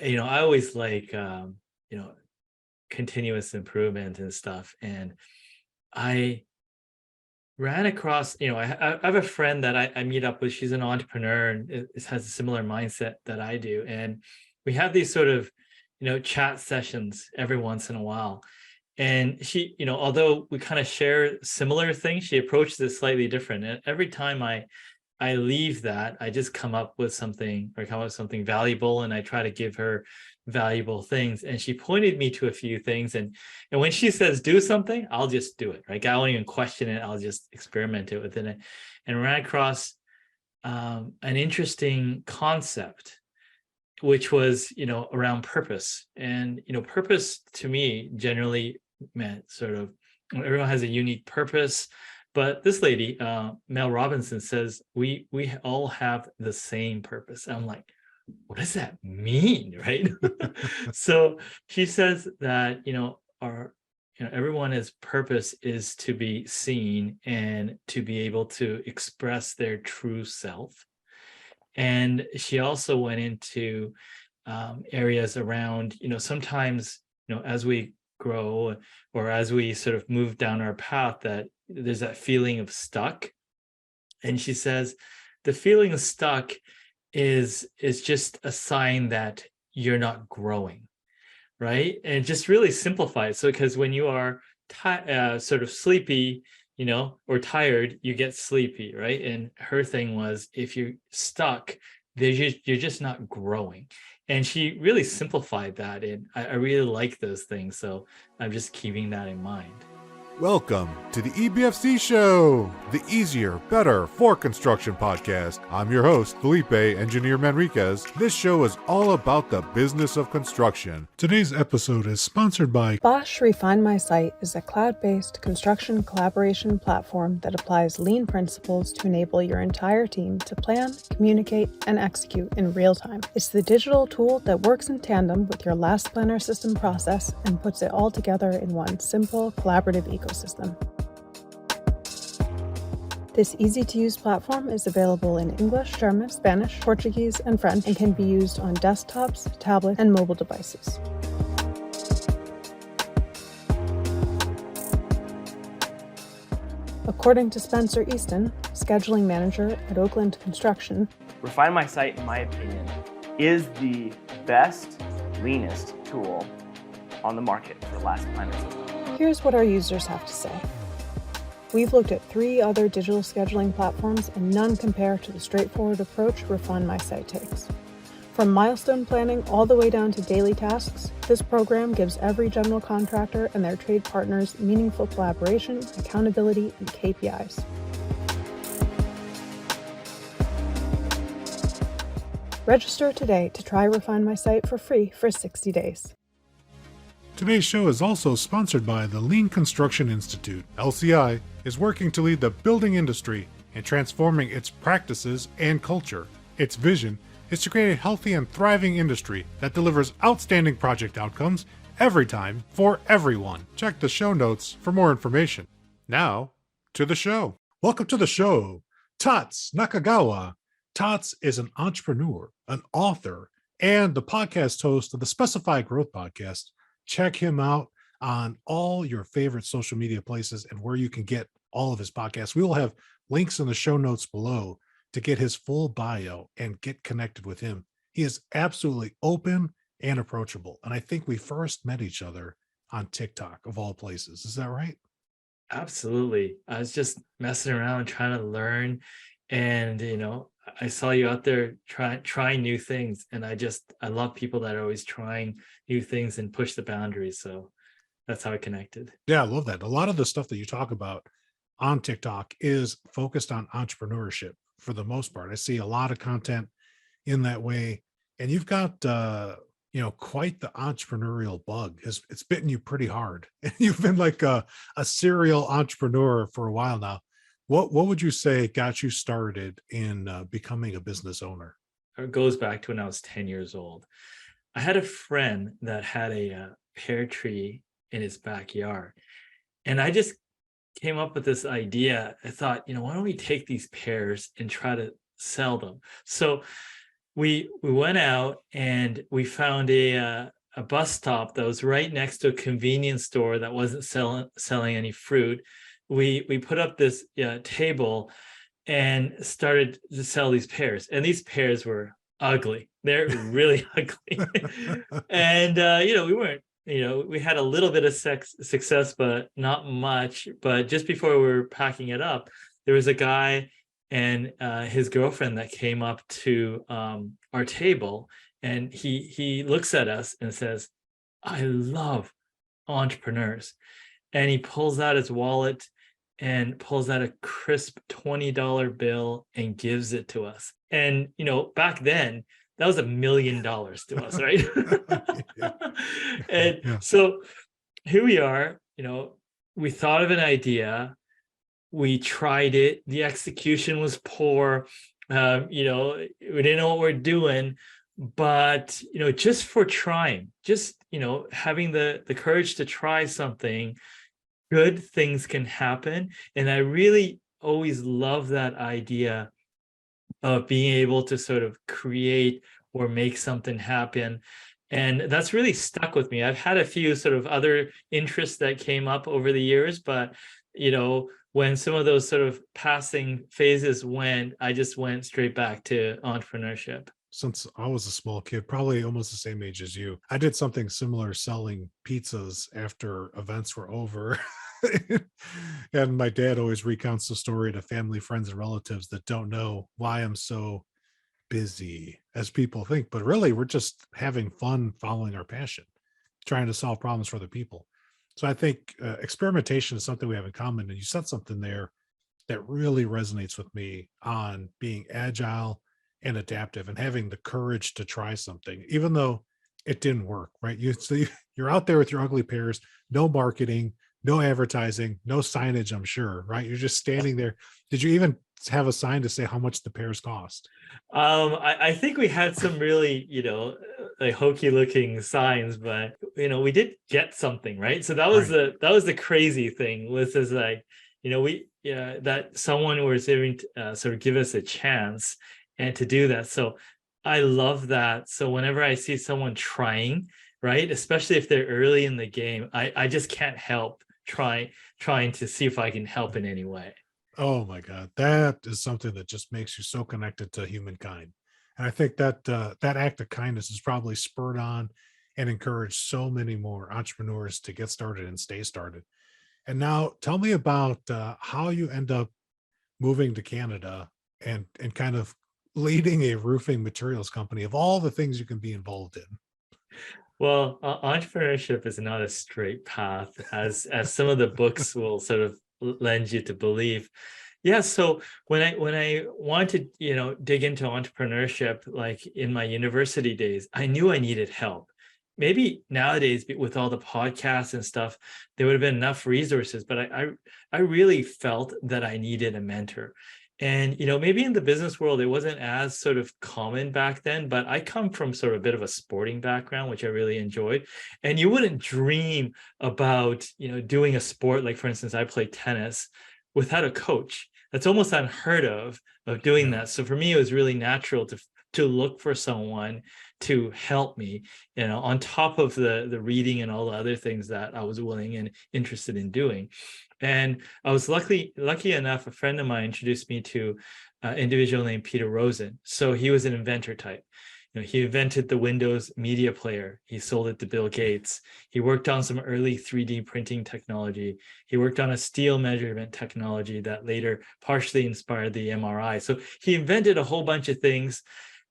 I always like, continuous improvement and stuff. And I ran across, I have a friend that I meet up with. She's an entrepreneur and has a similar mindset that I do. And we have these sort of, chat sessions every once in a while. And she, although we kind of share similar things, she approaches it slightly different. And every time I leave that, I just come up with something valuable, and I try to give her valuable things. And she pointed me to a few things, and when she says do something, I'll just do it. Right? I won't even question it. I'll just experiment it within it, and ran across an interesting concept, which was around purpose. And purpose to me generally meant sort of everyone has a unique purpose. But this lady, Mel Robinson, says we all have the same purpose. I'm like, what does that mean, right? So she says that everyone's purpose is to be seen and to be able to express their true self. And she also went into areas around, sometimes as we grow or as we sort of move down our path, that there's that feeling of stuck. And she says the feeling of stuck is just a sign that you're not growing, right? And just really simplify it. So because when you are sort of sleepy, or tired, you get sleepy, right? And her thing was, if you're stuck, you're just not growing. And she really simplified that, and I really like those things. So I'm just keeping that in mind. Welcome to the EBFC Show, the easier, better for construction podcast. I'm your host, Felipe, Engineer-Manriquez. This show is all about the business of construction. Today's episode is sponsored by Bosch Refine My Site is a cloud-based construction collaboration platform that applies lean principles to enable your entire team to plan, communicate, and execute in real time. It's the digital tool that works in tandem with your last planner system process and puts it all together in one simple, collaborative ecosystem. This easy-to-use platform is available in English, German, Spanish, Portuguese, and French, and can be used on desktops, tablets, and mobile devices. According to Spencer Easton, scheduling manager at Oakland Construction, Refine My Site, in my opinion, is the best, leanest tool on the market for last planner system. Here's what our users have to say. We've looked at 3 other digital scheduling platforms, and none compare to the straightforward approach Refine My Site takes. From milestone planning all the way down to daily tasks, this program gives every general contractor and their trade partners meaningful collaboration, accountability, and KPIs. Register today to try Refine My Site for free for 60 days. Today's show is also sponsored by the Lean Construction Institute. LCI is working to lead the building industry in transforming its practices and culture. Its vision is to create a healthy and thriving industry that delivers outstanding project outcomes every time for everyone. Check the show notes for more information. Now, to the show. Welcome to the show, Tats Nakagawa. Tats is an entrepreneur, an author, and the podcast host of the Specified Growth Podcast. Check him out on all your favorite social media places and where you can get all of his podcasts. We will have links in the show notes below to get his full bio and get connected with him. He is absolutely open and approachable. And I think we first met each other on TikTok, of all places. Is that right? Absolutely. I was just messing around trying to learn, and I saw you out there trying new things, and I love people that are always trying new things and push the boundaries. So that's how I connected. Yeah, I love that. A lot of the stuff that you talk about on TikTok is focused on entrepreneurship for the most part. I see a lot of content in that way, and you've got quite the entrepreneurial bug. It's bitten you pretty hard, and you've been like a serial entrepreneur for a while now. What would you say got you started in becoming a business owner? It goes back to when I was 10 years old. I had a friend that had a pear tree in his backyard, and I just came up with this idea. I thought, why don't we take these pears and try to sell them? So we went out and we found a bus stop that was right next to a convenience store that wasn't selling any fruit. We put up this table and started to sell these pears, and these pears were ugly. They're really ugly. And we weren't, we had a little bit of success, but not much. But just before we were packing it up, there was a guy and his girlfriend that came up to our table, and he looks at us and says, "I love entrepreneurs." And he pulls out his wallet and pulls out a crisp $20 bill and gives it to us. And back then that was $1 million to us, right? Yeah. And Yeah. so here we are, we thought of an idea, we tried it, the execution was poor, we didn't know what we're doing, but just for trying, just having the courage to try something, good things can happen. And I really always love that idea of being able to sort of create or make something happen. And that's really stuck with me. I've had a few sort of other interests that came up over the years, but when some of those sort of passing phases went, I just went straight back to entrepreneurship. Since I was a small kid, probably almost the same age as you, I did something similar, selling pizzas after events were over. And my dad always recounts the story to family, friends, and relatives that don't know why I'm so busy as people think. But really, we're just having fun following our passion, trying to solve problems for other people. So I think experimentation is something we have in common. And you said something there that really resonates with me on being agile and adaptive and having the courage to try something, even though it didn't work, right? You're out there with your ugly pears, no marketing, no advertising, no signage, I'm sure, right? You're just standing there. Did you even have a sign to say how much the pears cost? I think we had some really, like hokey looking signs, but we did get something, right? So that was Right. the crazy thing, was is like, that someone was able to sort of give us a chance and to do that. So I love that. So whenever I see someone trying, right, especially if they're early in the game, I just can't help trying to see if I can help in any way. Oh my God, that is something that just makes you so connected to humankind. And I think that that act of kindness is probably spurred on and encouraged so many more entrepreneurs to get started and stay started. And now, tell me about how you end up moving to Canada and kind of leading a roofing materials company of all the things you can be involved in. Well, entrepreneurship is not a straight path, as some of the books will sort of lend you to believe. Yeah, so when I wanted to, dig into entrepreneurship, like in my university days, I knew I needed help. Maybe nowadays, with all the podcasts and stuff, there would have been enough resources, but I really felt that I needed a mentor. And maybe in the business world, it wasn't as sort of common back then, but I come from sort of a bit of a sporting background, which I really enjoyed. And you wouldn't dream about, doing a sport, like for instance, I play tennis, without a coach. That's almost unheard of doing Yeah. that. So for me, it was really natural to look for someone to help me, on top of the reading and all the other things that I was willing and interested in doing. And I was lucky enough, a friend of mine introduced me to an individual named Peter Rosen. So he was an inventor type. He invented the Windows media player. He sold it to Bill Gates. He worked on some early 3D printing technology. He worked on a steel measurement technology that later partially inspired the MRI. So he invented a whole bunch of things,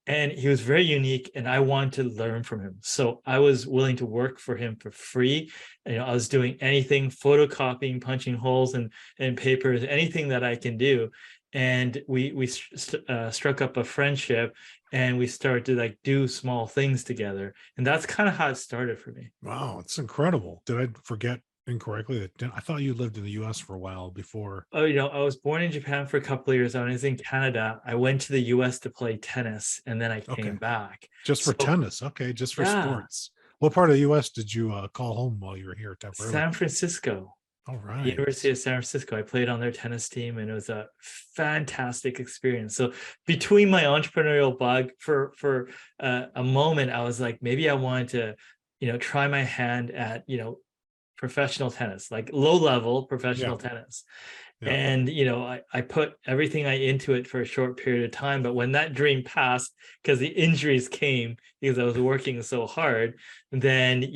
and he was very unique, and I wanted to learn from him. So I was willing to work for him for free. I was doing anything, photocopying, punching holes in papers, anything that I can do. And we struck up a friendship, and we started to like do small things together. And that's kind of how it started for me. Wow, it's incredible. Did I forget incorrectly that I thought you lived in the US for a while before? Oh, I was born in Japan for a couple of years. I was in Canada. I went to the US to play tennis, and then I came Okay. back. Just for So tennis. Okay, just for yeah, sports. What part of the US did you call home while you were here temporarily? San Francisco. All the right. University of San Francisco. I played on their tennis team, and it was a fantastic experience. So between my entrepreneurial bug, for a moment, I was like, maybe I wanted to, try my hand at, professional tennis, like low level Yeah. professional tennis. Yeah. And I put everything I into it for a short period of time, but when that dream passed because the injuries came because I was working so hard, then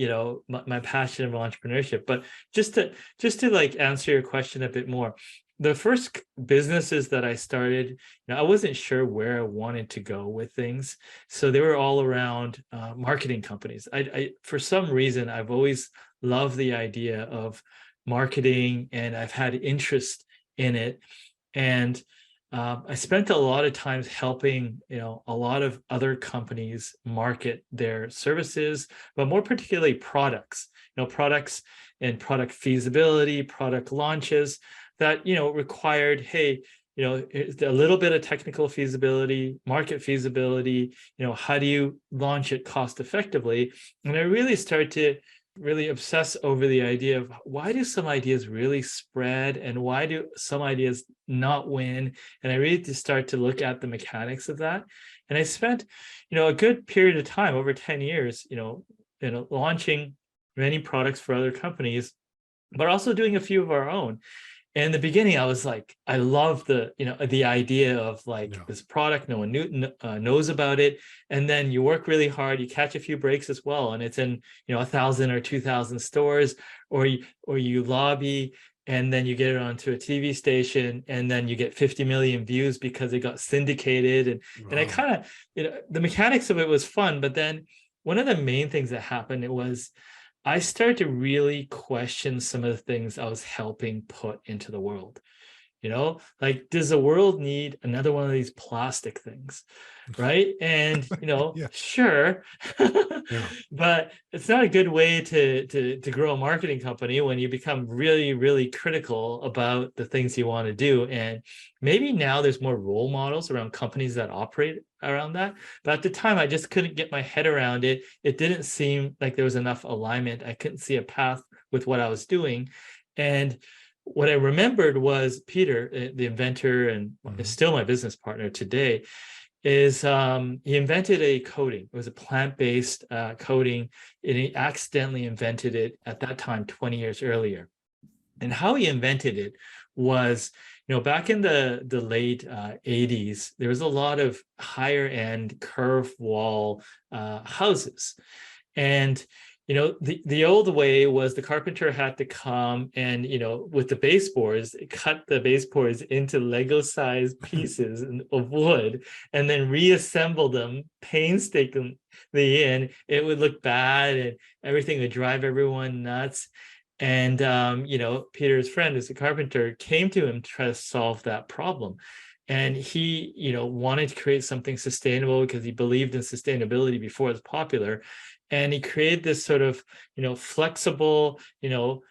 my passion of entrepreneurship. But just to like answer your question a bit more, the first businesses that I started, I wasn't sure where I wanted to go with things, so they were all around marketing companies. I for some reason I've always loved the idea of marketing, and I've had interest in it. And I spent a lot of times helping, a lot of other companies market their services, but more particularly products, products and product feasibility, product launches that, required, hey, a little bit of technical feasibility, market feasibility, how do you launch it cost effectively? And I really started to really obsess over the idea of why do some ideas really spread and why do some ideas not win. And I really just start to look at the mechanics of that. And I spent, a good period of time, over 10 years, launching many products for other companies, but also doing a few of our own. And in the beginning, I was like, I love the idea of like this product, no one knows about it. And then you work really hard, you catch a few breaks as well. And it's in, 1,000 or 2,000 stores, or you lobby, and then you get it onto a TV station, and then you get 50 million views because it got syndicated. And I kind of, the mechanics of it was fun. But then one of the main things that happened, it was, I started to really question some of the things I was helping put into the world. Like, does the world need another one of these plastic things? Right. And, Yeah. sure. Yeah. But it's not a good way to grow a marketing company when you become really, really critical about the things you want to do. And maybe now there's more role models around companies that operate around that. But at the time, I just couldn't get my head around it. It didn't seem like there was enough alignment. I couldn't see a path with what I was doing. And what I remembered was Peter, the inventor, and is still my business partner today, is he invented a coating. It was a plant-based coating, and he accidentally invented it at that time 20 years earlier. And how he invented it was, back in the late 80s, there was a lot of higher end curved wall houses. And the old way was the carpenter had to come and, with the baseboards, cut the baseboards into Lego-sized pieces of wood and then reassemble them painstakingly in. It would look bad and everything would drive everyone nuts. And, Peter's friend, who's a carpenter, came to him to try to solve that problem. And he, wanted to create something sustainable because he believed in sustainability before it was popular. And he created this sort of, flexible, sort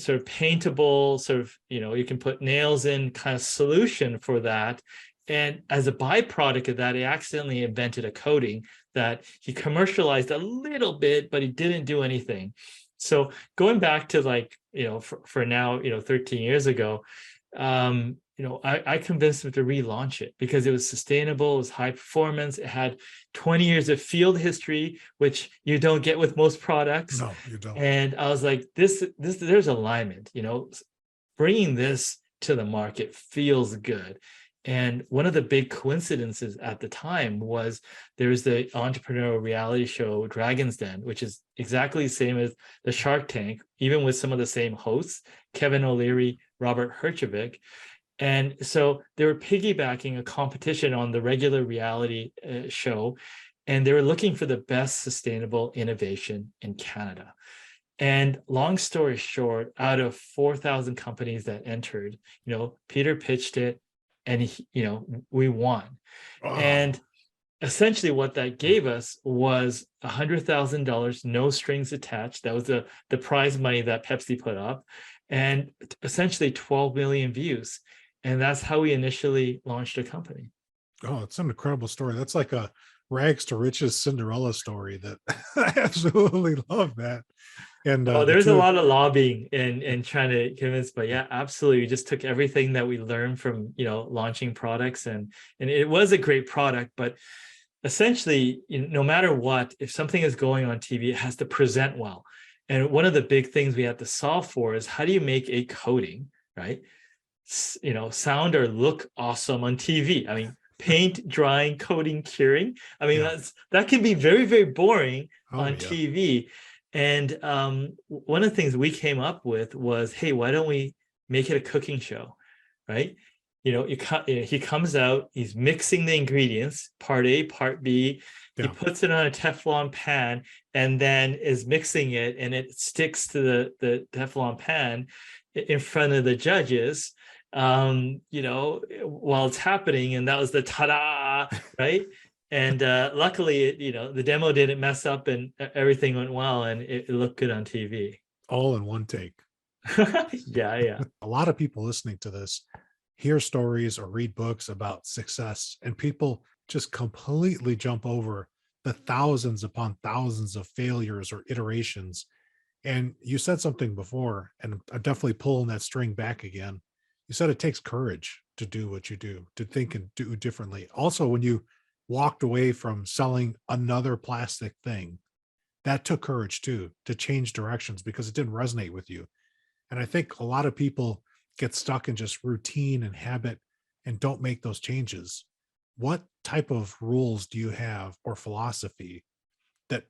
of paintable, sort of, you can put nails in kind of solution for that. And as a byproduct of that, he accidentally invented a coating that he commercialized a little bit, but he didn't do anything. So going back to like, for now, 13 years ago, I convinced him to relaunch it because it was sustainable, it was high performance, it had 20 years of field history, which you don't get with most products. No, you don't. And I was like, this, there's alignment, bringing this to the market feels good. And one of the big coincidences at the time was there's the entrepreneurial reality show Dragon's Den, which is exactly the same as the Shark Tank, even with some of the same hosts, Kevin O'Leary, Robert Herjavec. And so they were piggybacking a competition on the regular reality show, and they were looking for the best sustainable innovation in Canada. And long story short, out of 4,000 companies that entered, Peter pitched it, and we won. Wow. And essentially what that gave us was $100,000, no strings attached. That was the prize money that Pepsi put up, and essentially 12 million views. And that's how we initially launched a company. Oh, it's an incredible story. That's like a rags to riches Cinderella story that I absolutely love that. And Oh, the there's a two, lot of lobbying and trying to convince, but yeah, absolutely. We just took everything that we learned from, launching products, and it was a great product, but essentially, no matter what, if something is going on TV, it has to present well. And one of the big things we had to solve for is how do you make a coding, right? Sound or look awesome on TV. I mean, paint, drying, coding, curing. I mean, yeah. that can be very, very boring Oh on yeah. TV. And one of the things we came up with was, hey, why don't we make it a cooking show, right? He comes out, he's mixing the ingredients, part A, part B. He Yeah. puts it on a Teflon pan and then is mixing it, and it sticks to the Teflon pan in front of the judges, while it's happening. And that was the ta-da, right? And luckily, the demo didn't mess up and everything went well and it looked good on TV. All in one take. Yeah. A lot of people listening to this hear stories or read books about success, and people just completely jump over the thousands upon thousands of failures or iterations. And you said something before, and I'm definitely pulling that string back again. You said it takes courage to do what you do, to think and do differently. Also, when you walked away from selling another plastic thing, that took courage too, to change directions because it didn't resonate with you. And I think a lot of people get stuck in just routine and habit and don't make those changes. What type of rules do you have or philosophy that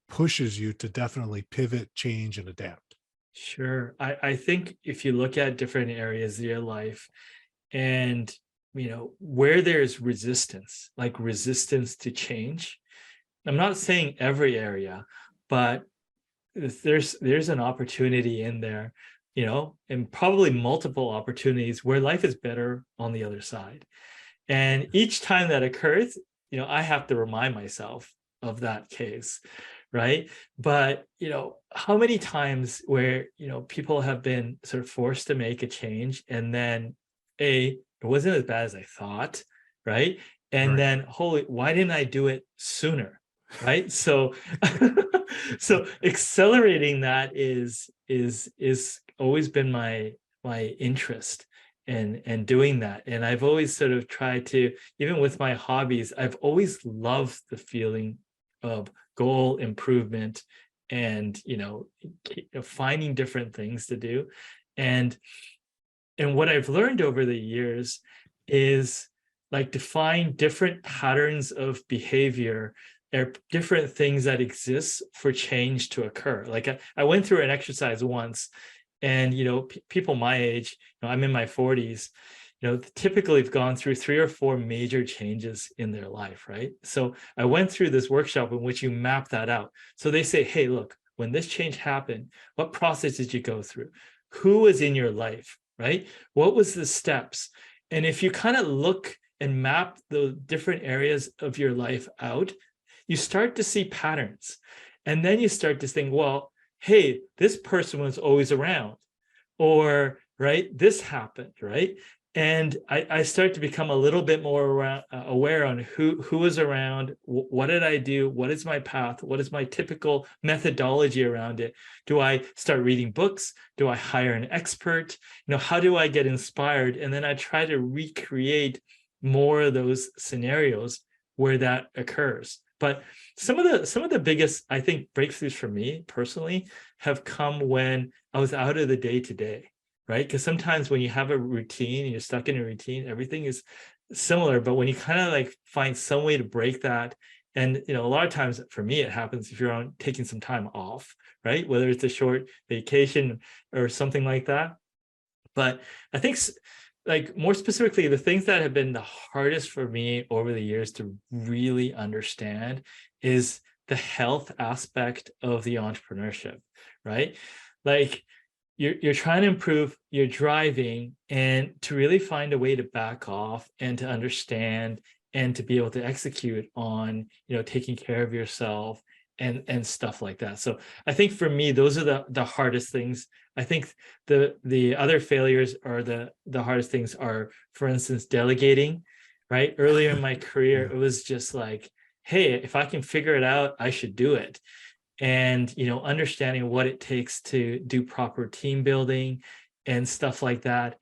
pushes you to definitely pivot, change, and adapt? Sure. I think if you look at different areas of your life and where there's resistance, like resistance to change, I'm not saying every area, but there's an opportunity in there, and probably multiple opportunities where life is better on the other side. And each time that occurs, I have to remind myself of that case, right? But how many times where people have been sort of forced to make a change, and then it wasn't as bad as I thought, right? And Right. then holy, why didn't I do it sooner? Right. So so accelerating that is always been my interest and doing that. And I've always sort of tried to, even with my hobbies, I've always loved the feeling of goal improvement and finding different things to do. And what I've learned over the years is like to find different patterns of behavior or different things that exist for change to occur. Like I went through an exercise once, and people my age, I'm in my 40s, typically have gone through 3 or 4 major changes in their life, right? So I went through this workshop in which you map that out. So they say, hey, look, when this change happened, what process did you go through? Who was in your life, right? What was the steps? And if you kind of look and map the different areas of your life out, you start to see patterns. And then you start to think, well, hey, this person was always around, or right, this happened, right? And I start to become a little bit more aware on who was around, what did I do, what is my path, what is my typical methodology around it? Do I start reading books? Do I hire an expert? How do I get inspired? And then I try to recreate more of those scenarios where that occurs. But some of the biggest, I think, breakthroughs for me personally have come when I was out of the day-to-day, right? Because sometimes when you have a routine and you're stuck in a routine, everything is similar. But when you kind of like find some way to break that, and a lot of times for me, it happens if you're taking some time off, right? Whether it's a short vacation or something like that. But I think like more specifically, the things that have been the hardest for me over the years to really understand is the health aspect of the entrepreneurship, right? Like you're trying to improve your driving, and to really find a way to back off and to understand and to be able to execute on, taking care of yourself and stuff like that. So I think for me, those are the hardest things. I think the other failures or the hardest things are, for instance, delegating, right? Earlier in my career, Yeah. it was just like, hey, if I can figure it out, I should do it. and understanding what it takes to do proper team building and stuff like that.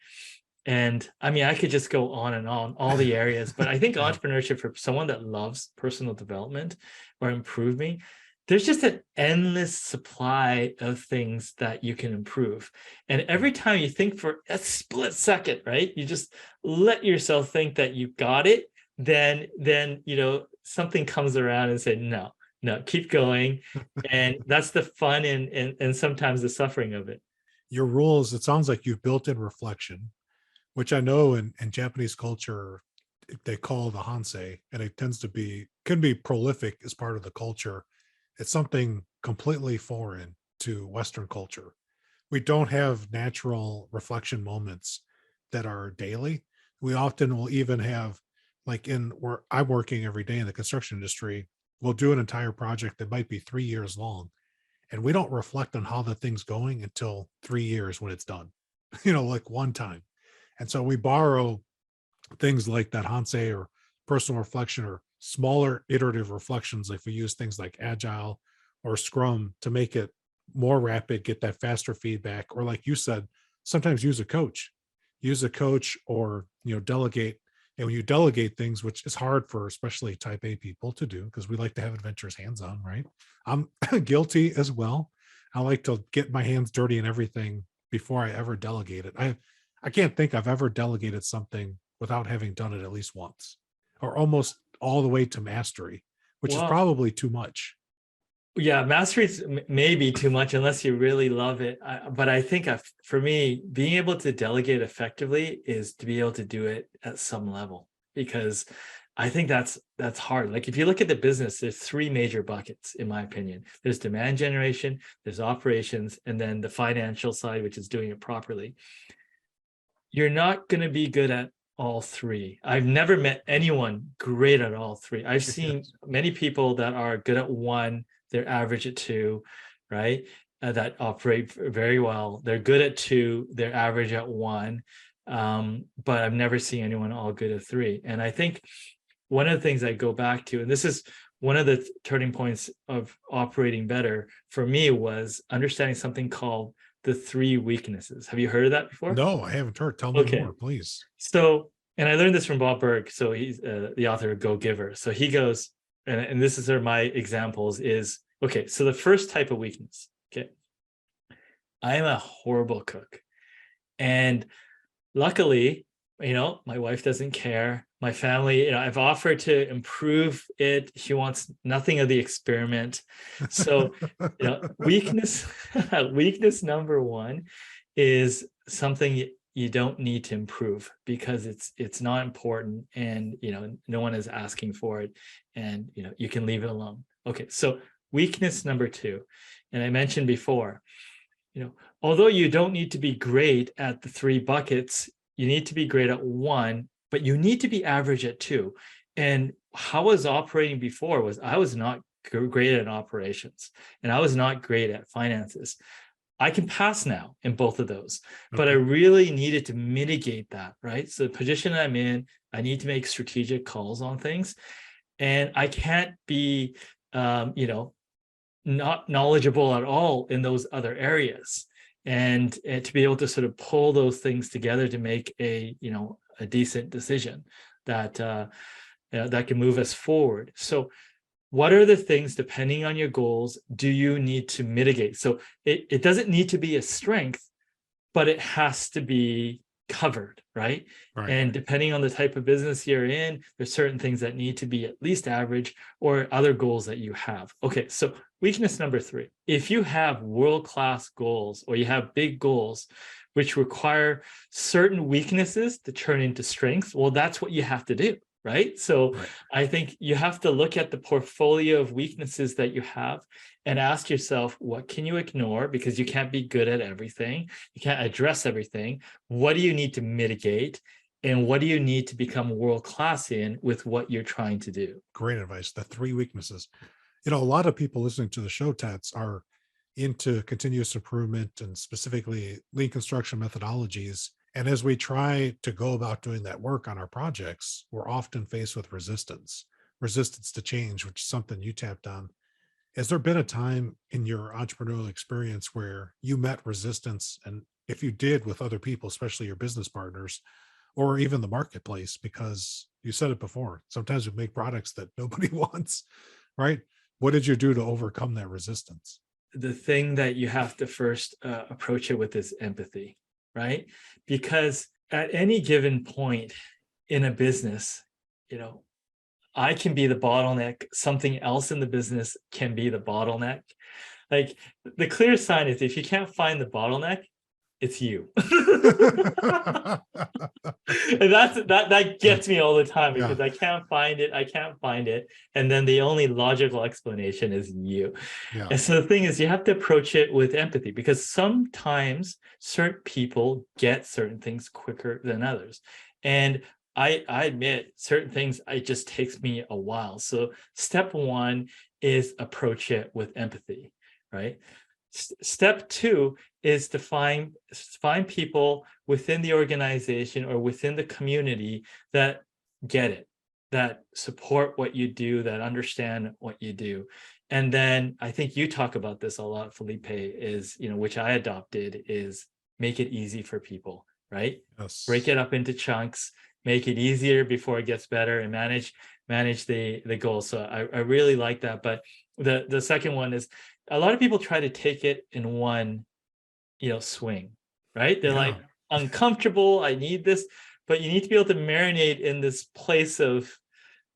And I mean, I could just go on and on all the areas, but I think Yeah. entrepreneurship for someone that loves personal development or improving, there's just an endless supply of things that you can improve. And every time you think for a split second, right, you just let yourself think that you got it, then something comes around and say, no, keep going. And that's the fun and sometimes the suffering of it. Your rules, it sounds like you've built in reflection, which I know in Japanese culture, they call the Hansei, and it can be prolific as part of the culture. It's something completely foreign to Western culture. We don't have natural reflection moments that are daily. We often will even have, like in where I'm working every day in the construction industry, we'll do an entire project that might be 3 years long. And we don't reflect on how the thing's going until 3 years when it's done, like one time. And so we borrow things like that Hansei or personal reflection or smaller iterative reflections. If we use things like Agile or Scrum to make it more rapid, get that faster feedback, or like you said, sometimes use a coach or, delegate. And when you delegate things, which is hard for especially type A people to do, because we like to have adventures hands-on, right? I'm guilty as well. I like to get my hands dirty and everything before I ever delegate it. I can't think I've ever delegated something without having done it at least once, or almost all the way to mastery, which is Well, probably too much. yeah, mastery may be too much unless you really love it. But I think for me, being able to delegate effectively is to be able to do it at some level, because I think that's hard. Like if you look at the business, there's three major buckets, in my opinion. There's demand generation, there's operations, and then the financial side, which is doing it properly. You're not going to be good at all three. I've never met anyone great at all three. I've seen many people that are good at one, they're average at two, right? That operate very well. They're good at two, they're average at one. But I've never seen anyone all good at three. And I think one of the things I go back to, and this is one of the turning points of operating better for me, was understanding something called the three weaknesses. Have you heard of that before? No, I haven't heard. Tell me more, please. So, and I learned this from Bob Burg. So he's the author of Go Giver. So he goes, and this is my examples is, okay, so the first type of weakness, okay, I am a horrible cook. And luckily, my wife doesn't care. My family, I've offered to improve it. She wants nothing of the experiment. So, weakness number one is something you don't need to improve because it's not important, and no one is asking for it, and you can leave it alone. Okay, so weakness number two, and I mentioned before, although you don't need to be great at the three buckets, you need to be great at one, but you need to be average at two. And how I was operating before was I was not great at operations, and I was not great at finances. I can pass now in both of those, but I really needed to mitigate that, right? So the position I'm in, I need to make strategic calls on things, and I can't be, not knowledgeable at all in those other areas. And to be able to sort of pull those things together to make a decent decision that that can move us forward. So what are the things, depending on your goals, do you need to mitigate? So it doesn't need to be a strength, but it has to be covered, right? And depending on the type of business you're in, there's certain things that need to be at least average, or other goals that you have. Okay, so weakness number three, if you have world-class goals, or you have big goals which require certain weaknesses to turn into strengths, well, that's what you have to do, right? So I think you have to look at the portfolio of weaknesses that you have and ask yourself, what can you ignore? Because you can't be good at everything. You can't address everything. What do you need to mitigate? And what do you need to become world-class in with what you're trying to do? Great advice. The three weaknesses. A lot of people listening to the show, Tats, are into continuous improvement and specifically lean construction methodologies. And as we try to go about doing that work on our projects, we're often faced with resistance to change, which is something you tapped on. Has there been a time in your entrepreneurial experience where you met resistance? And if you did, with other people, especially your business partners, or even the marketplace, because you said it before, sometimes we make products that nobody wants, right? What did you do to overcome that resistance? The thing that you have to first approach it with is empathy, right? Because at any given point in a business, you know, I can be the bottleneck, something else in the business can be the bottleneck. Like the clear sign is if you can't find the bottleneck, it's you. And that Yeah, gets me all the time yeah, because I can't find it, and then the only logical explanation is you. yeah, And so the thing is, you have to approach it with empathy because sometimes certain people get certain things quicker than others. And I admit certain things, it just takes me a while. So step one is approach it with empathy, right? Step two is to find people within the organization or within the community that get it, that support what you do, that understand what you do. And then I think you talk about this a lot, Felipe, is, which I adopted, is make it easy for people, right? Break yes, it up into chunks, make it easier before it gets better, and manage the goals. So I really like that. But the second one is a lot of people try to take it in one, swing, right? They're yeah, like, uncomfortable, I need this, but you need to be able to marinate in this place of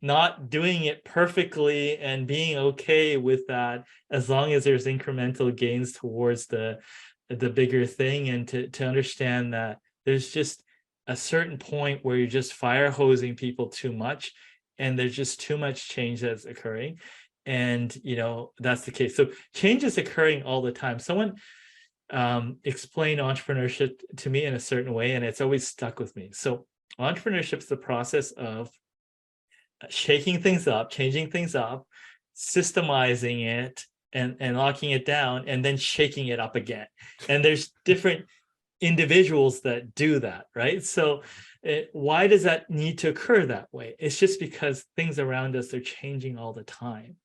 not doing it perfectly and being okay with that, as long as there's incremental gains towards the bigger thing, and to understand that there's just a certain point where you're just fire hosing people too much, and there's just too much change that's occurring. And that's the case. So change is occurring all the time. Someone explained entrepreneurship to me in a certain way, and it's always stuck with me. So entrepreneurship is the process of shaking things up, changing things up, systemizing it, and locking it down, and then shaking it up again. And there's different individuals that do that, right? So why does that need to occur that way? It's just because things around us are changing all the time,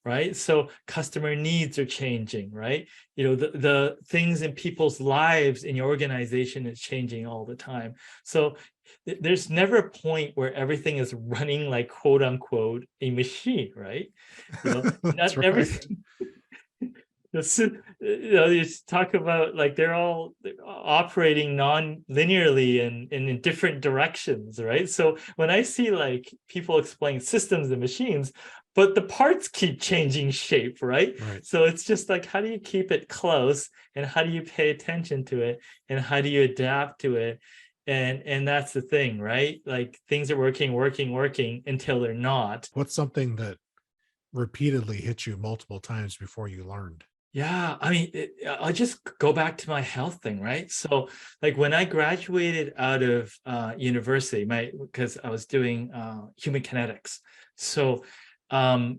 right? So customer needs are changing, right? The things in people's lives in your organization is changing all the time. So there's never a point where everything is running like, quote unquote, a machine, right? that's Not right. everything. You talk about like they're all operating non-linearly and in different directions, right? So when I see like people explain systems and machines, but the parts keep changing shape, right? Right. So it's just like, how do you keep it close, and how do you pay attention to it, and how do you adapt to it? And that's the thing, right? Like things are working until they're not. What's something that repeatedly hit you multiple times before you learned? Yeah, I mean, I'll just go back to my health thing, right? So, like when I graduated out of university, because I was doing human kinetics. So, I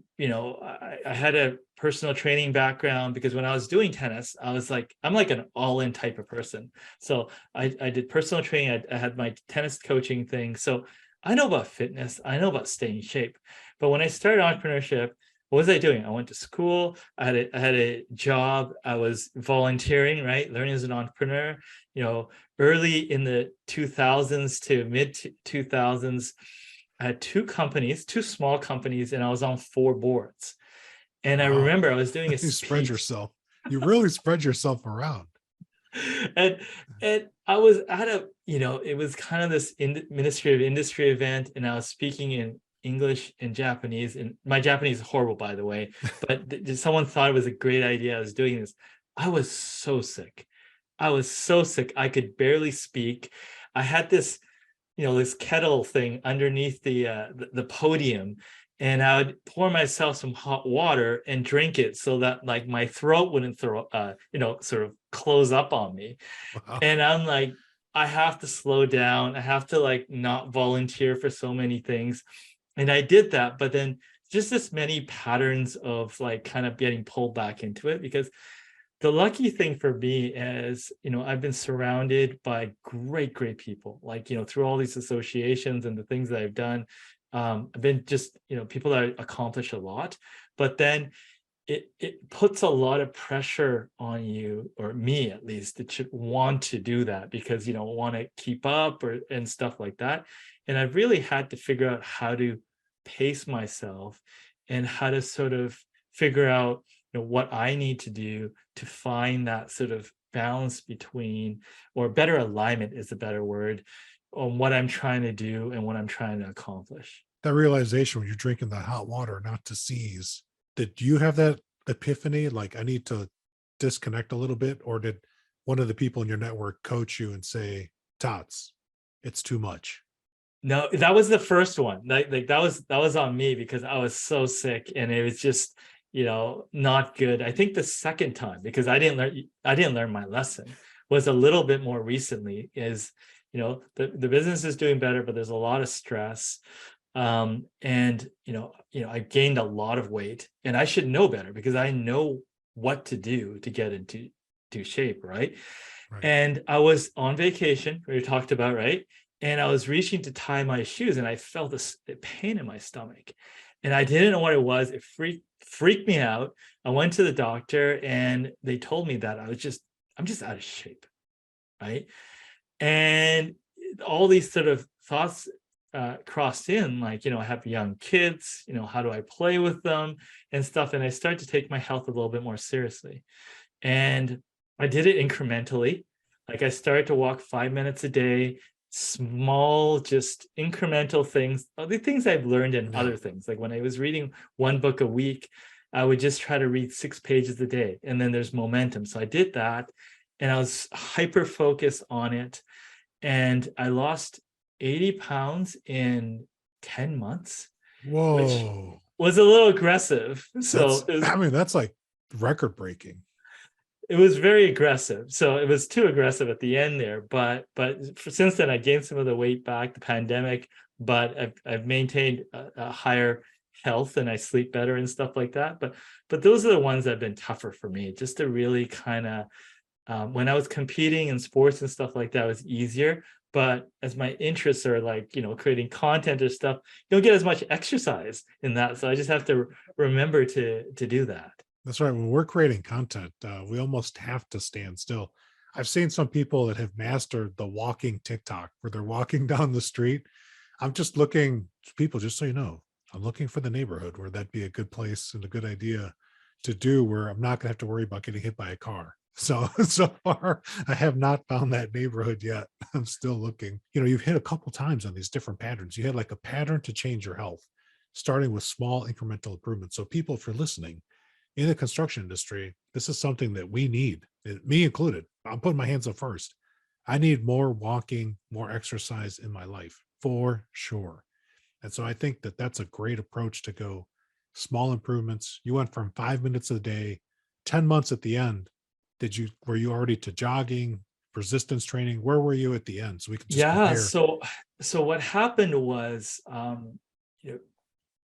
had a personal training background because when I was doing tennis, I was like, I'm like an all-in type of person. So I did personal training. I had my tennis coaching thing. So I know about fitness. I know about staying in shape. But when I started entrepreneurship, what was I doing? I went to school. I had a job. I was volunteering, right? Learning as an entrepreneur. Early in the 2000s to mid 2000s, I had two companies, two small companies, and I was on 4 boards. And I Wow. remember I was doing a You spread speech, yourself. You really spread yourself around. and I was at it was kind of this Ministry of Industry event, and I was speaking in English and Japanese, and my Japanese is horrible, by the way, but someone thought it was a great idea. I was doing this. I was so sick. I could barely speak. I had this, this kettle thing underneath the podium, and I would pour myself some hot water and drink it so that like my throat wouldn't sort of close up on me. Wow. And I'm like, I have to slow down. I have to like not volunteer for so many things. And I did that, but then just this many patterns of like kind of getting pulled back into it, because the lucky thing for me is, I've been surrounded by great people, like, through all these associations and the things that I've done. I've been just, people that accomplish a lot. But then it puts a lot of pressure on you, or me at least, that should want to do that because you don't want to keep up or and stuff like that. And I really had to figure out how to pace myself and how to sort of figure out, what I need to do to find that sort of balance between, or better alignment is the better word, on what I'm trying to do and what I'm trying to accomplish. That realization when you're drinking the hot water, not to seize. Did you have that epiphany? Like, I need to disconnect a little bit, or did one of the people in your network coach you and say, "Tots, it's too much"? No, that was the first one. Like that was on me because I was so sick and it was just, not good. I think the second time, because I didn't learn my lesson, was a little bit more recently, is the business is doing better, but there's a lot of stress. And I gained a lot of weight, and I should know better because I know what to do to get into shape, right? Right. And I was on vacation, we talked about, right? And I was reaching to tie my shoes, and I felt this pain in my stomach, and I didn't know what it was. It freaked me out. I went to the doctor, and they told me that I'm just out of shape, right? And all these sort of thoughts crossed in, like, I have young kids, how do I play with them and stuff? And I started to take my health a little bit more seriously. And I did it incrementally. Like, I started to walk 5 minutes a day, small, just incremental things, the things I've learned in Yeah. other things. Like when I was reading one book a week, I would just try to read 6 pages a day, and then there's momentum. So I did that, and I was hyper focused on it, and I lost 80 pounds in 10 months, which Whoa. was a little aggressive. That's, So it was, I mean, that's like record breaking. it was very aggressive. So it was too aggressive at the end there. But since then, I gained some of the weight back, the pandemic, but I've maintained a higher health, and I sleep better and stuff like that. But those are the ones that have been tougher for me, just to really kind of, when I was competing in sports and stuff like that, it was easier. But as my interests are like, creating content or stuff, you don't get as much exercise in that. So I just have to remember to do that. That's right. When we're creating content, we almost have to stand still. I've seen some people that have mastered the walking TikTok where they're walking down the street. I'm just looking, people, just so you know, I'm looking for the neighborhood where that'd be a good place and a good idea to do, where I'm not going to have to worry about getting hit by a car. So, so far, I have not found that neighborhood yet. I'm still looking. You've hit a couple times on these different patterns. You had like a pattern to change your health, starting with small incremental improvements. So people, if you're listening, in the construction industry, this is something that we need, me included. I'm putting my hands up first. I need more walking, more exercise in my life for sure. And so I think that that's a great approach to go. Small improvements. You went from 5 minutes a day, 10 months at the end. Were you already to jogging, resistance training? Where were you at the end? So we could just Yeah. compare. So what happened was, you know,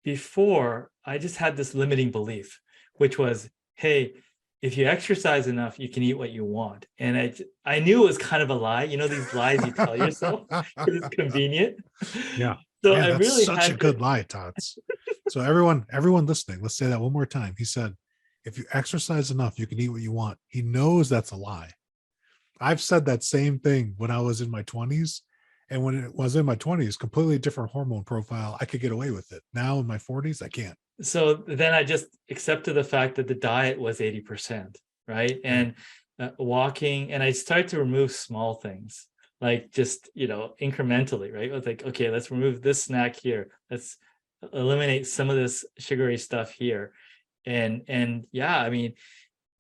before, I just had this limiting belief, which was, hey, if you exercise enough, you can eat what you want. And I knew it was kind of a lie, these lies you tell yourself because it's convenient. Yeah. So Yeah, I that's really such a had good to, lie, Tots. So everyone listening, let's say that one more time. He said, if you exercise enough, you can eat what you want. He knows that's a lie. I've said that same thing when I was in my 20s. And when it was in my 20s, completely different hormone profile, I could get away with it. Now in my 40s, I can't. so then I just accepted the fact that the diet was 80%, right? And walking, and I started to remove small things, like just, incrementally, right? It was like, okay, let's remove this snack here. Let's eliminate some of this sugary stuff here. And yeah, I mean,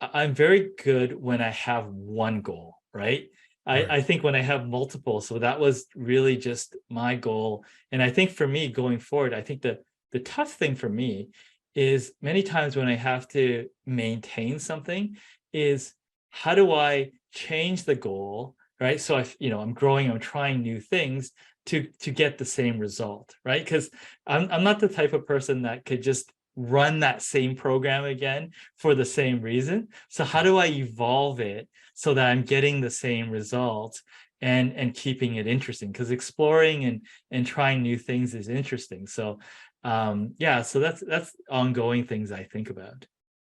I'm very good when I have one goal, right? Right. I think when I have multiple, so that was really just my goal. And I think for me going forward, I think that the tough thing for me is many times when I have to maintain something is, how do I change the goal, right? So I'm growing, I'm trying new things to get the same result, right? Because I'm not the type of person that could just run that same program again for the same reason. So how do I evolve it so that I'm getting the same result and keeping it interesting? Because exploring and trying new things is interesting. So yeah, so that's ongoing things I think about.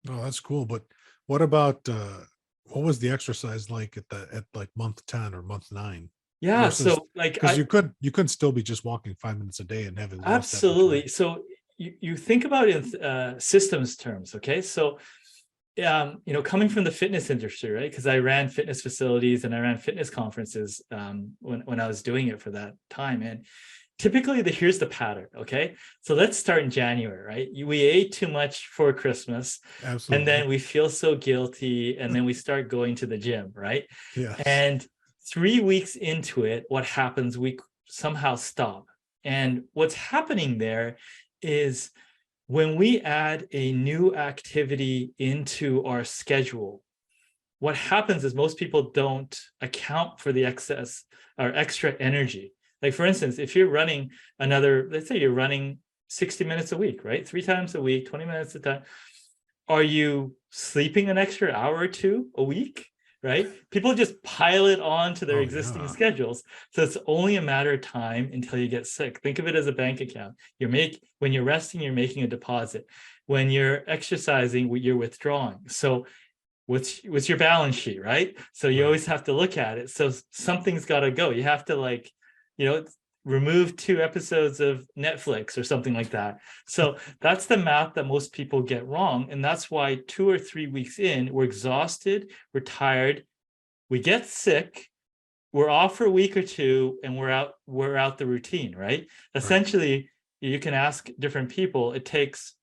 Oh, that's cool. But what about what was the exercise like at like month 10 or month 9 Yeah, versus, so like because you could still be just walking 5 minutes a day and having lost that much weight. absolutely. So you think about it in systems terms, okay? So coming from the fitness industry, right? Because I ran fitness facilities and I ran fitness conferences when I was doing it for that time. And typically here's the pattern, okay? So let's start in January, right? We ate too much for Christmas, and Absolutely. then we feel so guilty, and then we start going to the gym, right? Yes. And 3 weeks into it, what happens? We somehow stop. And what's happening there is when we add a new activity into our schedule, what happens is most people don't account for the excess or extra energy. Like, for instance, if you're running let's say you're running 60 minutes a week, right? 3 times a week, 20 minutes a time. Are you sleeping an extra hour or two a week? Right? People just pile it on to their Oh existing yeah. schedules. So it's only a matter of time until you get sick. Think of it as a bank account. When you're resting, you're making a deposit. When you're exercising, you're withdrawing. So what's your balance sheet, right? So you Right. always have to look at it. So something's got to go. You have to, like, remove 2 episodes of Netflix or something like that. So that's the math that most people get wrong. And that's why 2 or 3 weeks in, we're exhausted, we're tired, we get sick, we're off for a week or two, and we're out the routine, right? Right. Essentially, you can ask different people, it takes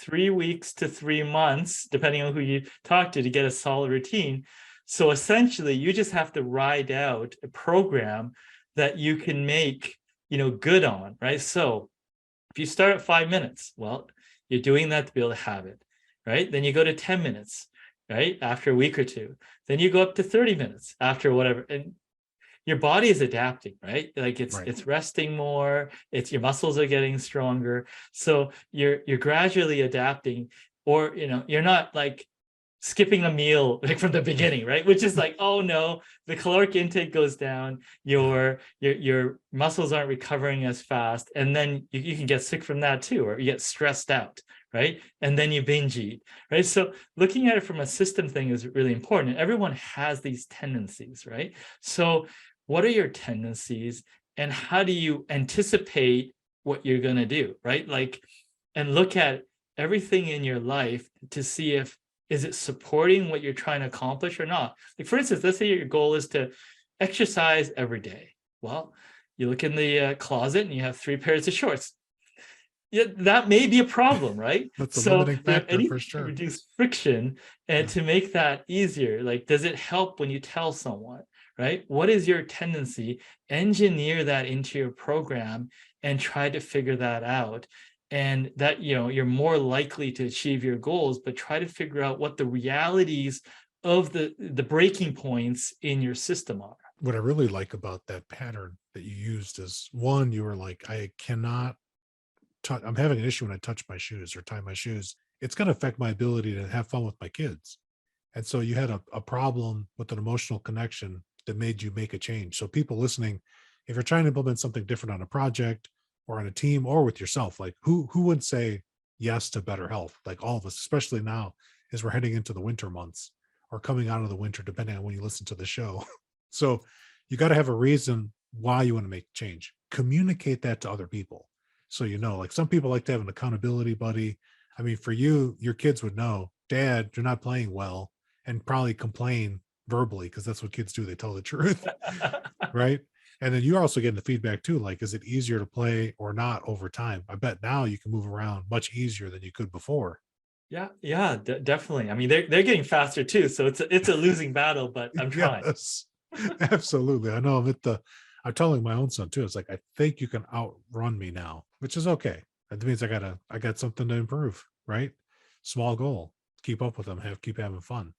3 weeks to 3 months, depending on who you talk to get a solid routine. So essentially, you just have to ride out a program that you can make, good on, right? So if you start at 5 minutes, well, you're doing that to be able to have it, right? Then you go to 10 minutes, right? After a week or two. Then you go up to 30 minutes after whatever. And your body is adapting, right? Like Right. it's resting more, it's your muscles are getting stronger. So you're gradually adapting, or you're not like skipping a meal like from the beginning, right? Which is like, oh no, the caloric intake goes down, Yeah. your muscles aren't recovering as fast, and then you can get sick from that too, or you get stressed out, right? And then you binge eat, right? So looking at it from a system thing is really important. Everyone has these tendencies, right? So what are your tendencies, and how do you anticipate what you're going to do, right? Like, and look at everything in your life to see if is it supporting what you're trying to accomplish or not. Like, for instance, let's say your goal is to exercise every day. Well, you look in the closet and you have 3 pairs of shorts. Yeah, that may be a problem, right? That's a So, limiting factor for anything to sure. reduce friction and Yeah. to make that easier. Like, does it help when you tell someone, right? What is your tendency? Engineer that into your program and try to figure that out. And that, you're more likely to achieve your goals, but try to figure out what the realities of the breaking points in your system are. What I really like about that pattern that you used is, one, you were like, I cannot I'm having an issue when I touch my shoes or tie my shoes. It's going to affect my ability to have fun with my kids. And so you had a problem with an emotional connection that made you make a change. So people listening, if you're trying to implement something different on a project or on a team or with yourself, like who would say yes to better health? Like all of us, especially now as we're heading into the winter months or coming out of the winter, depending on when you listen to the show. So you got to have a reason why you want to make change. Communicate that to other people. So, like some people like to have an accountability buddy. I mean, for you, your kids would know, Dad, you're not playing well, and probably complain verbally because that's what kids do. They tell the truth, right? And then you're also getting the feedback too. Like, is it easier to play or not over time? I bet now you can move around much easier than you could before. Yeah, yeah, definitely. I mean, they're getting faster too, so it's a losing battle, but I'm trying. Yes, absolutely. I know I'm telling my own son too. It's like, I think you can outrun me now, which is okay. That means I got something to improve, right? Small goal, keep up with them, keep having fun.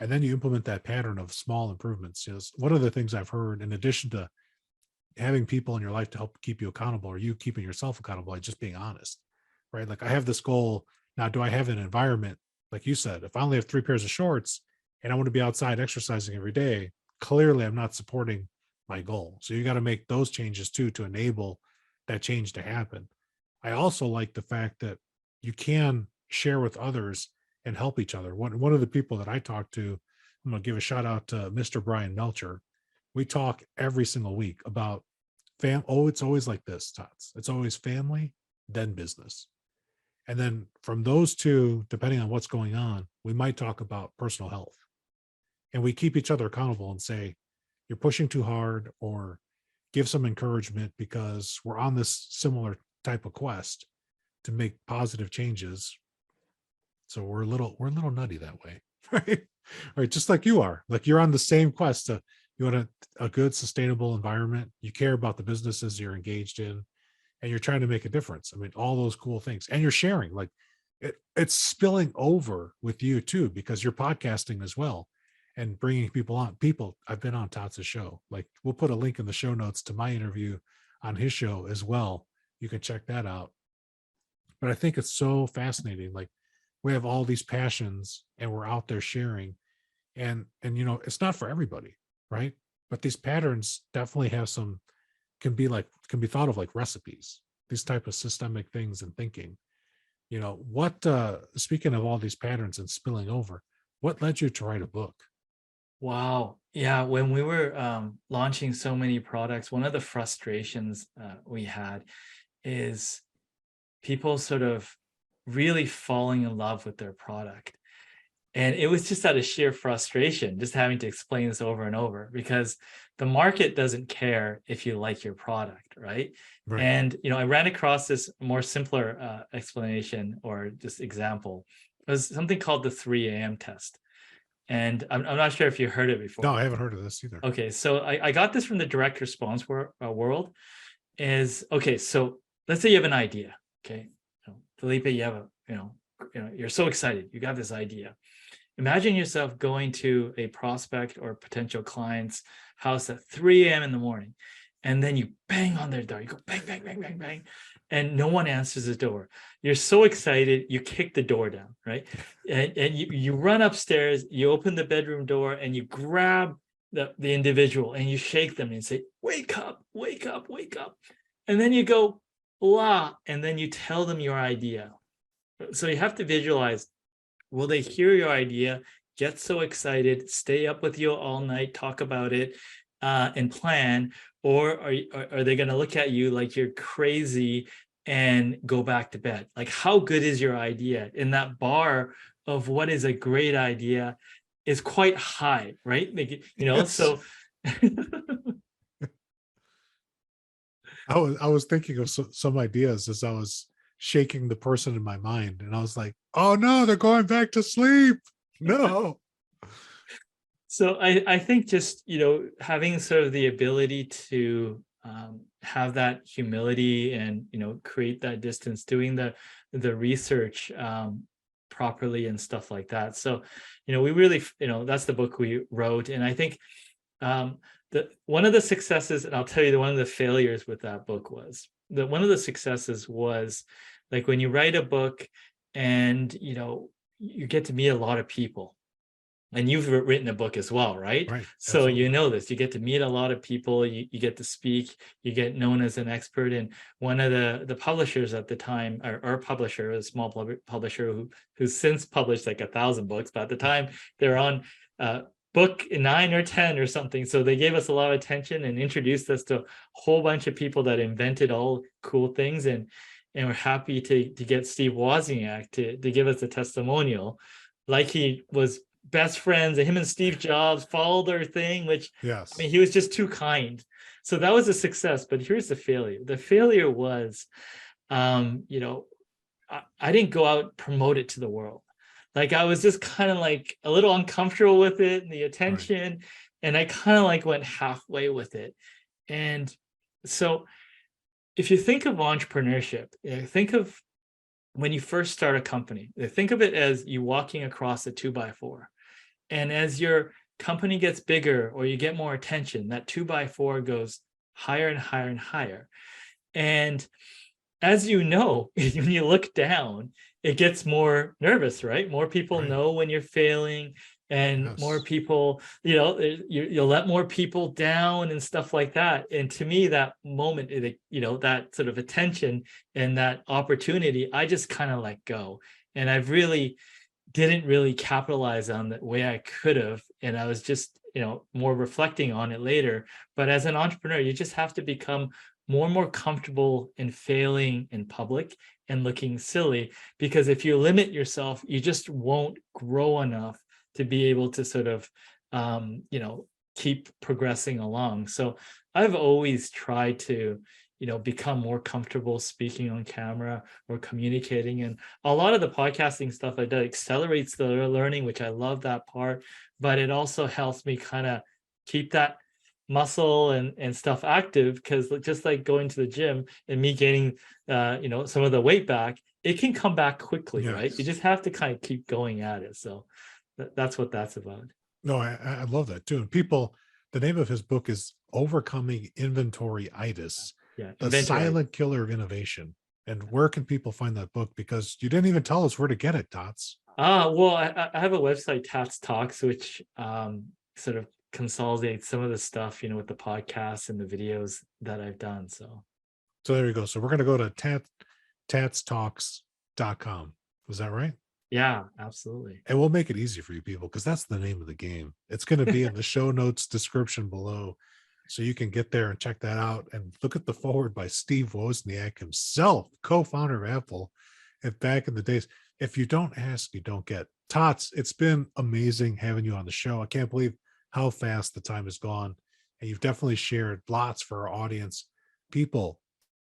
And then you implement that pattern of small improvements. One of the things I've heard, in addition to having people in your life to help keep you accountable, or you keeping yourself accountable, like just being honest, right? Like, I have this goal. Now, do I have an environment? Like you said, if I only have 3 pairs of shorts and I want to be outside exercising every day, clearly I'm not supporting my goal. So you got to make those changes too to enable that change to happen. I also like the fact that you can share with others and help each other. One of the people that I talk to, I'm going to give a shout out to Mr. Brian Melcher. We talk every single week about it's always like this, Tots. It's always family, then business. And then from those two, depending on what's going on, we might talk about personal health. And we keep each other accountable and say, you're pushing too hard, or give some encouragement, because we're on this similar type of quest to make positive changes. So we're a little nutty that way, right? Right, just like you are. Like, you're on the same quest to, you want a good sustainable environment, you care about the businesses you're engaged in, and you're trying to make a difference. I mean, all those cool things, and you're sharing, like it's spilling over with you too, because you're podcasting as well and bringing people on. I've been on Tats' show. Like, we'll put a link in the show notes to my interview on his show as well. You can check that out. But I think it's so fascinating. Like, we have all these passions and we're out there sharing, and it's not for everybody, right? But these patterns definitely have some, can be thought of like recipes, these type of systemic things and thinking. What speaking of all these patterns and spilling over, what led you to write a book? Wow. Yeah. When we were launching so many products, one of the frustrations we had is people sort of really falling in love with their product. And it was just out of sheer frustration, just having to explain this over and over, because the market doesn't care if you like your product, right? Right. And, I ran across this more simpler explanation, or just example. It was something called the 3 a.m. test. And I'm not sure if you heard it before. No, I haven't heard of this either. Okay, so I got this from the direct response world. Okay, so let's say you have an idea. Okay, Felipe, you have you're so excited. You got this idea. Imagine yourself going to a prospect or potential client's house at 3 a.m. in the morning, and then you bang on their door. You go bang, bang, bang, bang, bang, and no one answers the door. You're so excited, you kick the door down, right? And you run upstairs, you open the bedroom door, and you grab the individual and you shake them and say, wake up, wake up, wake up. And then you go, blah, and then you tell them your idea. So you have to visualize, will they hear your idea, get so excited, stay up with you all night, talk about it, and plan, or are they going to look at you like you're crazy and go back to bed? Like, how good is your idea? And that bar of what is a great idea is quite high, right? Yes. So I was thinking of some ideas as I was shaking the person in my mind, and I was like, oh no, they're going back to sleep. No. So I think just, having sort of the ability to have that humility and, create that distance, doing the research properly and stuff like that. So, we really, that's the book we wrote. And I think one of the successes, and I'll tell you one of the failures with that book was that one of the successes was like when you write a book and, you get to meet a lot of people. And you've written a book as well, right? Right. So Absolutely. you know this, you get to meet a lot of people, you get to speak, you get known as an expert. And one of the publishers at the time, or publisher, a small publisher who's since published like 1,000 books, but at the time they're on book 9 or 10 or something. So they gave us a lot of attention and introduced us to a whole bunch of people that invented all cool things. And we're happy to get Steve Wozniak to give us a testimonial, like he was best friends, and him and Steve Jobs followed their thing, which, yes, I mean, he was just too kind. So that was a success. But here's the failure. The failure was, I didn't go out and promote it to the world. Like, I was just kind of like a little uncomfortable with it and the attention. Right. And I kind of like went halfway with it. And so if you think of entrepreneurship, think of when you first start a company, think of it as you walking across a 2x4. And as your company gets bigger or you get more attention, that 2x4 goes higher and higher and higher. And as you know, when you look down, it gets more nervous, right? More people right. know when you're failing, and yes. More people, you'll let more people down and stuff like that. And to me, that moment, that sort of attention and that opportunity, I just kind of let go. And I've really didn't really capitalize on the way I could have. And I was just, more reflecting on it later. But as an entrepreneur, you just have to become more and more comfortable in failing in public and looking silly, because if you limit yourself, you just won't grow enough to be able to sort of, keep progressing along. So I've always tried to, become more comfortable speaking on camera or communicating. And a lot of the podcasting stuff I do accelerates the learning, which I love that part, but it also helps me kind of keep that muscle and stuff active, because just like going to the gym and me gaining some of the weight back, it can come back quickly. Right? You just have to kind of keep going at it. So that's what that's about. No, I love that too. And people, the name of his book is Overcoming Inventory-itis, Yeah, the inventory. silent killer of innovation. And where can people find that book? Because you didn't even tell us where to get it, Tats. Well, I have a website, Tats Talks, which sort of consolidates some of the stuff, with the podcasts and the videos that I've done. So there you go. So we're going to go to tatstalks.com. Was that right? yeah, absolutely. And we'll make it easy for you people, because that's the name of the game. It's going to be in the show notes description below, so you can get there and check that out. And look at the forward by Steve Wozniak himself, co-founder of Apple, and back in the days. If you don't ask, you don't get. Tots, it's been amazing having you on the show. I can't believe how fast the time has gone. And you've definitely shared lots for our audience. People,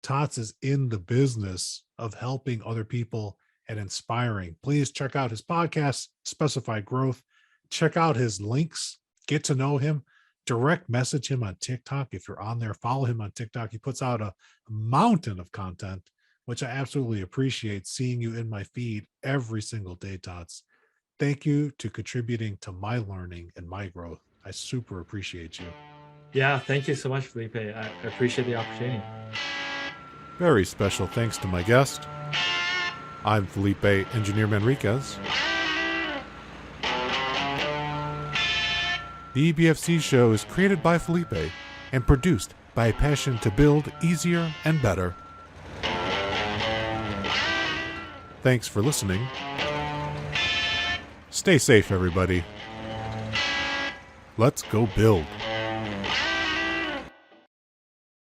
Tots is in the business of helping other people and inspiring. Please check out his podcast, Specified Growth. Check out his links. Get to know him. Direct message him on TikTok. If you're on there, follow him on TikTok. He puts out a mountain of content, which I absolutely appreciate seeing you in my feed every single day, Tots. Thank you to contributing to my learning and my growth. I super appreciate you. Yeah, thank you so much, Felipe. I appreciate the opportunity. Very special thanks to my guest. I'm Felipe Engineer-Manriquez. The EBFC show is created by Felipe and produced by a passion to build easier and better. Thanks for listening. Stay safe, everybody. Let's go build.